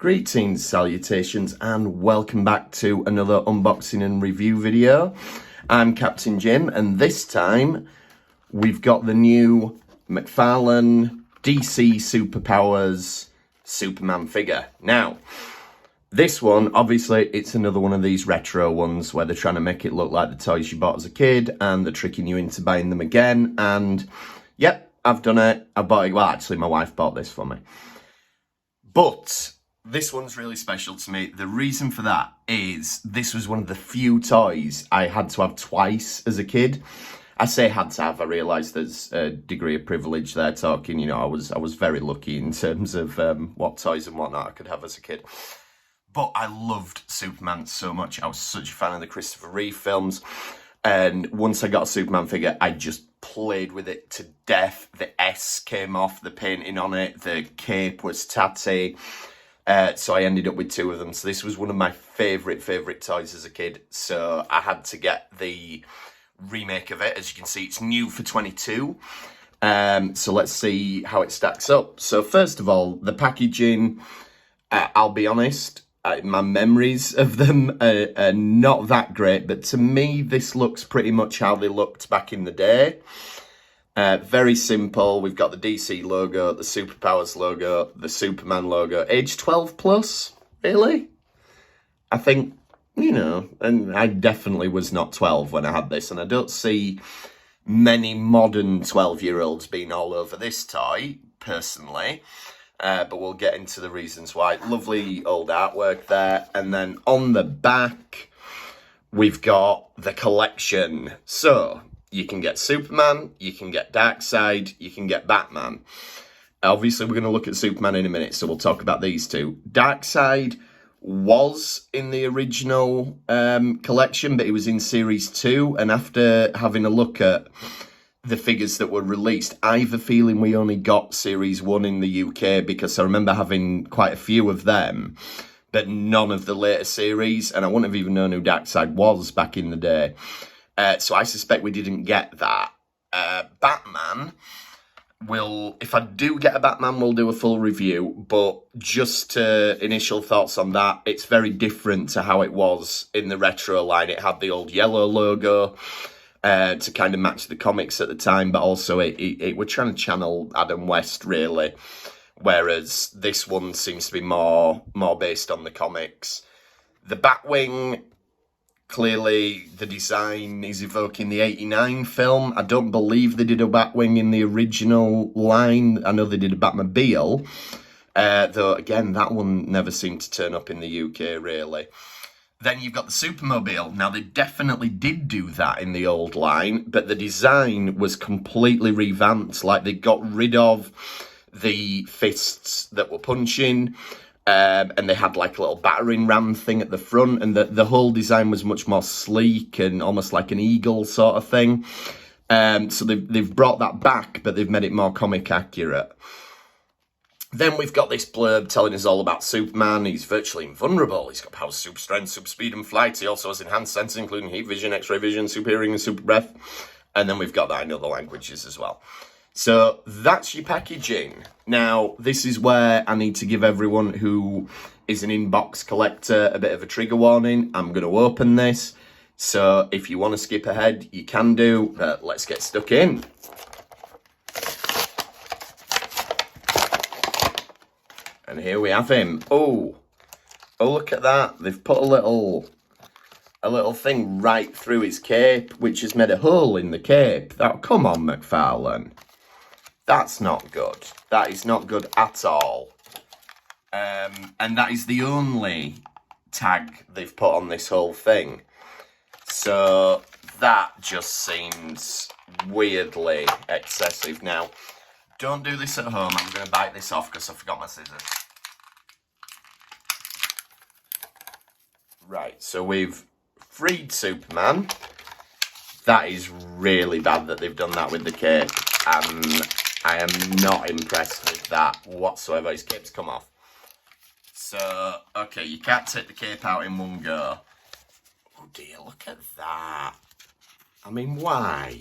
Greetings, salutations, and welcome back to another unboxing and review video. I'm Captain Jim, and this time we've got the new McFarlane DC Superpowers Superman figure. Now, this one, obviously, it's another one of these retro ones where they're trying to make it look like the toys you bought as a kid, and they're tricking you into buying them again. And yep, I've done it. I bought it. Well, actually, my wife bought this for me. But this one's really special to me. The reason for that is this was one of the few toys I had to have twice as a kid. I say had to have, I realise there's a degree of privilege there talking, you know, I was very lucky in terms of what toys and whatnot I could have as a kid. But I loved Superman so much. I was such a fan of the Christopher Reeve films. And once I got a Superman figure, I just played with it to death. The S came off, the painting on it, the cape was tatty. So I ended up with two of them. So this was one of my favourite toys as a kid. So I had to get the remake of it. As you can see, it's new for 22. So let's see how it stacks up. So first of all, the packaging, I'll be honest, my memories of them are not that great. But to me, this looks pretty much how they looked back in the day. Very simple. We've got the DC logo, the Superpowers logo, the Superman logo. Age 12 plus, really? I think, you know, and I definitely was not 12 when I had this, and I don't see many modern 12-year-olds being all over this toy, personally. But we'll get into the reasons why. Lovely old artwork there. And then on the back, we've got the collection. So you can get Superman, you can get Darkseid, you can get Batman. Obviously, we're going to look at Superman in a minute, so we'll talk about these two. Darkseid was in the original collection, but it was in Series 2. And after having a look at the figures that were released, I have a feeling we only got Series 1 in the UK, because I remember having quite a few of them, but none of the later series, and I wouldn't have even known who Darkseid was back in the day. So I suspect we didn't get that. Batman, if I do get a Batman, we'll do a full review, but just initial thoughts on that, it's very different to how it was in the retro line. It had the old yellow logo to kind of match the comics at the time, but also it we're trying to channel Adam West, really, whereas this one seems to be more based on the comics. The Batwing, clearly, the design is evoking the 89 film. I don't believe they did a Batwing in the original line. I know they did a Batmobile, though, again, that one never seemed to turn up in the UK, really. Then you've got the Supermobile. Now, they definitely did do that in the old line, but the design was completely revamped. Like, they got rid of the fists that were punching, and they had like a little battering ram thing at the front, and the whole design was much more sleek and almost like an eagle sort of thing. So they've brought that back, but they've made it more comic accurate. Then we've got this blurb telling us all about Superman. He's virtually invulnerable. He's got powers, super strength, super speed, and flight. He also has enhanced senses, including heat vision, X-ray vision, super hearing, and super breath. And then we've got that in other languages as well. So that's your packaging. Now, this is where I need to give everyone who is an inbox collector a bit of a trigger warning. I'm going to open this. So if you want to skip ahead, you can do. But let's get stuck in. And here we have him. Oh, look at that. They've put a little thing right through his cape, which has made a hole in the cape. Come on, McFarlane. That's not good. That is not good at all. And that is the only tag they've put on this whole thing. So that just seems weirdly excessive. Now, don't do this at home. I'm going to bite this off because I forgot my scissors. Right, so we've freed Superman. That is really bad that they've done that with the cape. And I am not impressed with that whatsoever. His cape's come off. So, okay, you can't take the cape out in one go. Oh dear, look at that. I mean, why?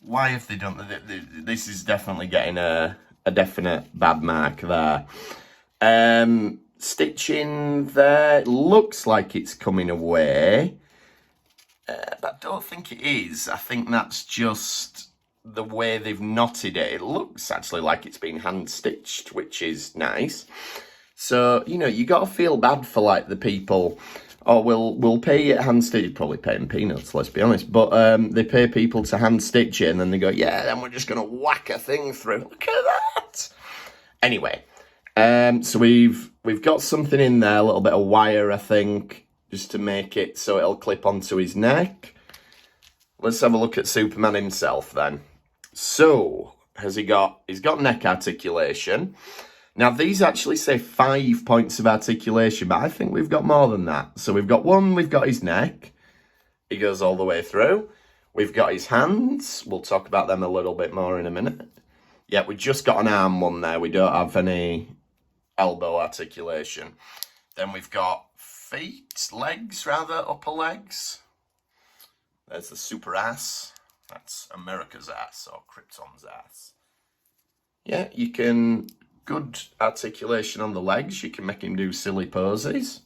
Why have they done that? This is definitely getting a definite bad mark there. Stitching there, looks like it's coming away, but I don't think it is. I think that's just the way they've knotted it. It looks actually like it's been hand stitched, which is nice. So, you know, you got to feel bad for like the people, oh, we'll pay it hand stitched, probably paying peanuts, let's be honest, but they pay people to hand stitch it and then they go, yeah, then we're just going to whack a thing through. Look at that. Anyway, so we've got something in there, a little bit of wire, I think, just to make it so it'll clip onto his neck. Let's have a look at Superman himself then. So, he's got neck articulation. Now, these actually say 5 points of articulation, but I think we've got more than that. So we've got one, we've got his neck. He goes all the way through. We've got his hands. We'll talk about them a little bit more in a minute. Yeah, we just got an arm one there. We don't have any elbow articulation. Then we've got legs, upper legs. There's the super ass. That's America's ass or Krypton's ass. Yeah, you can... Good articulation on the legs. You can make him do silly poses.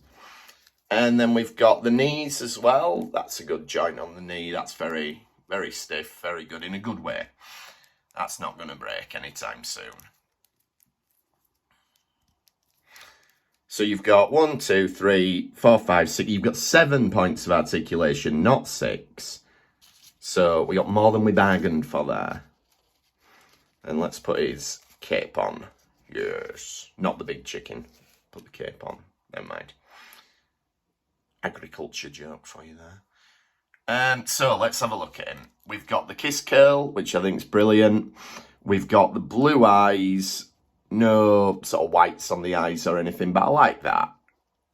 And then we've got the knees as well. That's a good joint on the knee. That's very, very stiff, very good in a good way. That's not going to break anytime soon. So you've got 1, 2, 3, 4, 5, 6. You've got 7 points of articulation, not 6. So we got more than we bargained for there. And let's put his cape on. Yes, not the big chicken. Put the cape on. Never mind. Agriculture joke for you there. So let's have a look at him. We've got the kiss curl, which I think is brilliant. We've got the blue eyes. No sort of whites on the eyes or anything, but I like that.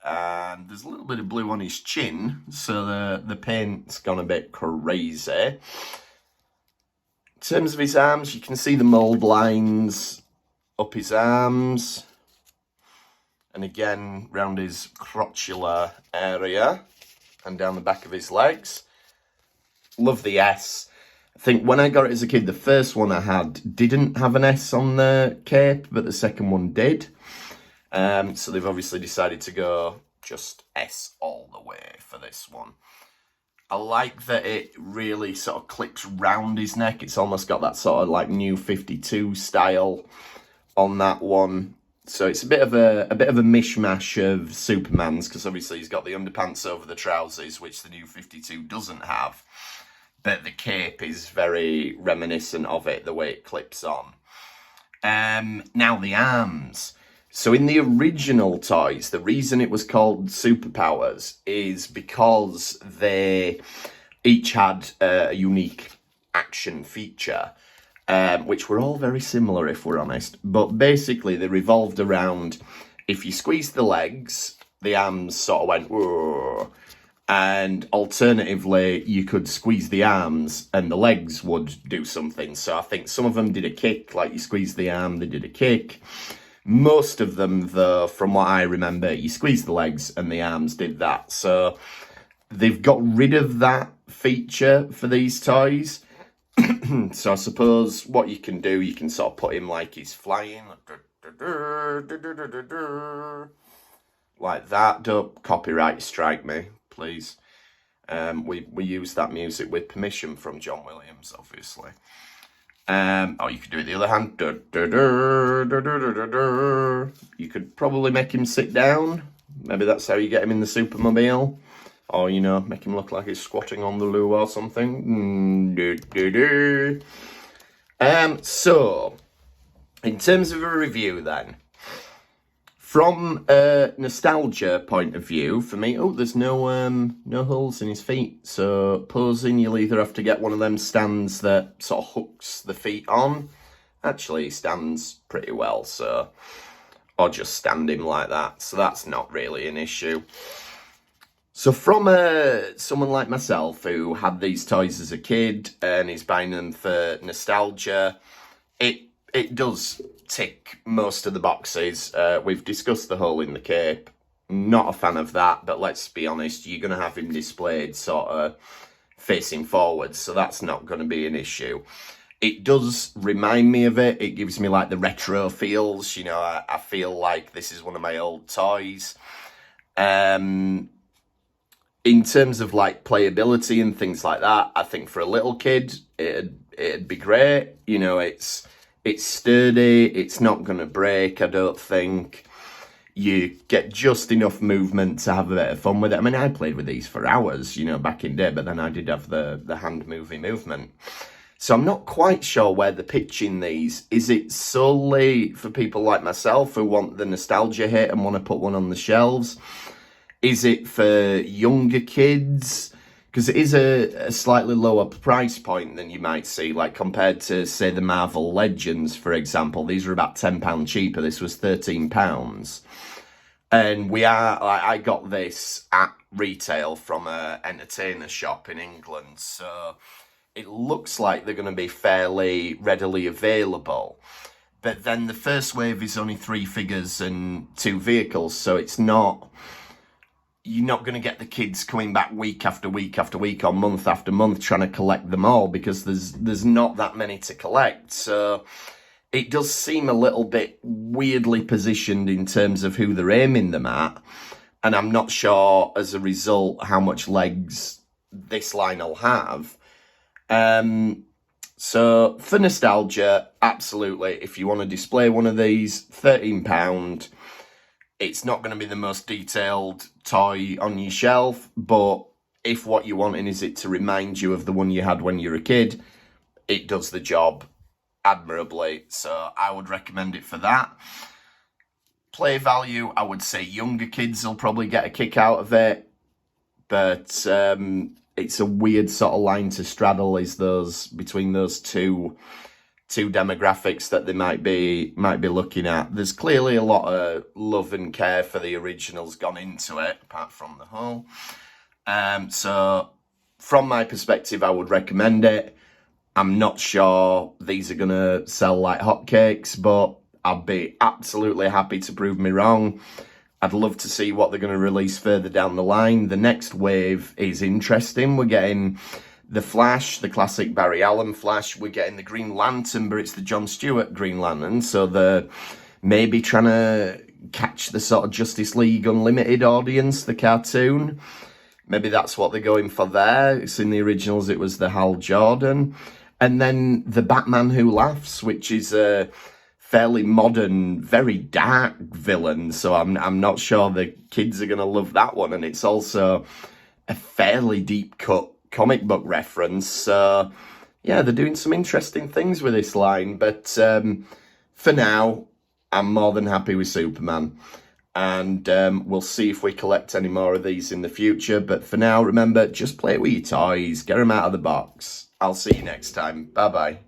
And there's a little bit of blue on his chin, so the paint's gone a bit crazy. In terms of his arms, you can see the mould lines up his arms, and again round his crotchular area and down the back of his legs. Love the S. I think when I got it as a kid, the first one I had didn't have an S on the cape, but the second one did. So they've obviously decided to go just S all the way for this one. I like that it really sort of clips round his neck. It's almost got that sort of like New 52 style on that one. So it's a bit of a mishmash of Superman's, because obviously he's got the underpants over the trousers, which the New 52 doesn't have. But the cape is very reminiscent of it, the way it clips on. Now the arms. So in the original toys, the reason it was called Superpowers is because they each had a unique action feature. Which were all very similar, if we're honest. But basically, they revolved around, if you squeezed the legs, the arms sort of went, whoa. And alternatively, you could squeeze the arms and the legs would do something. So I think some of them did a kick, like you squeeze the arm, they did a kick. Most of them, though, from what I remember, you squeeze the legs and the arms did that. So they've got rid of that feature for these toys. So I suppose what you can do, you can sort of put him like he's flying. Like that. Don't copyright strike me, please. We use that music with permission from John Williams, obviously. Or you could do it the other hand. You could probably make him sit down. Maybe that's how you get him in the Supermobile. Or, you know, make him look like he's squatting on the loo or something. So, in terms of a review then, from a nostalgia point of view, for me, there's no holes in his feet. So, posing, you'll either have to get one of them stands that sort of hooks the feet on. Actually, he stands pretty well, so, or just stand him like that. So that's not really an issue. So from someone like myself who had these toys as a kid and is buying them for nostalgia, it does tick most of the boxes. We've discussed the hole in the cape. Not a fan of that, but let's be honest, you're going to have him displayed sort of facing forwards, so that's not going to be an issue. It does remind me of it. It gives me like the retro feels. You know, I feel like this is one of my old toys. In terms of like playability and things like that, I think for a little kid, it'd be great. You know, it's sturdy. It's not going to break, I don't think. You get just enough movement to have a bit of fun with it. I mean, I played with these for hours, you know, back in day, but then I did have the hand movement. So I'm not quite sure where they're pitching these. Is it solely for people like myself who want the nostalgia hit and want to put one on the shelves? Is it for younger kids? Because it is a slightly lower price point than you might see, like compared to, say, the Marvel Legends, for example. These are about £10 cheaper. This was £13. And I got this at retail from an entertainer shop in England. So it looks like they're going to be fairly readily available. But then the first wave is only 3 figures and 2 vehicles. So it's not... You're not going to get the kids coming back week after week after week or month after month trying to collect them all, because there's not that many to collect. So it does seem a little bit weirdly positioned in terms of who they're aiming them at. And I'm not sure, as a result, how much legs this line will have. So for nostalgia, absolutely. If you want to display one of these, £13. It's not going to be the most detailed toy on your shelf, but if what you're wanting is it to remind you of the one you had when you were a kid, it does the job admirably. So I would recommend it for that. Play value, I would say younger kids will probably get a kick out of it, but it's a weird sort of line to straddle, is those between those two demographics that they might be looking at. There's clearly a lot of love and care for the originals gone into it, apart from the whole. So from my perspective, I would recommend it. I'm not sure these are going to sell like hotcakes, but I'd be absolutely happy to prove me wrong. I'd love to see what they're going to release further down the line. The next wave is interesting. We're getting the Flash, the classic Barry Allen Flash. We're getting the Green Lantern, but it's the Jon Stewart Green Lantern. So they're maybe trying to catch the sort of Justice League Unlimited audience, the cartoon. Maybe that's what they're going for there. It's in the originals, it was the Hal Jordan. And then the Batman Who Laughs, which is a fairly modern, very dark villain. So I'm not sure the kids are going to love that one. And it's also a fairly deep cut comic book reference. So yeah, they're doing some interesting things with this line. But for now, I'm more than happy with Superman. And we'll see if we collect any more of these in the future. But for now, remember, just play with your toys. Get them out of the box. I'll see you next time. Bye-bye.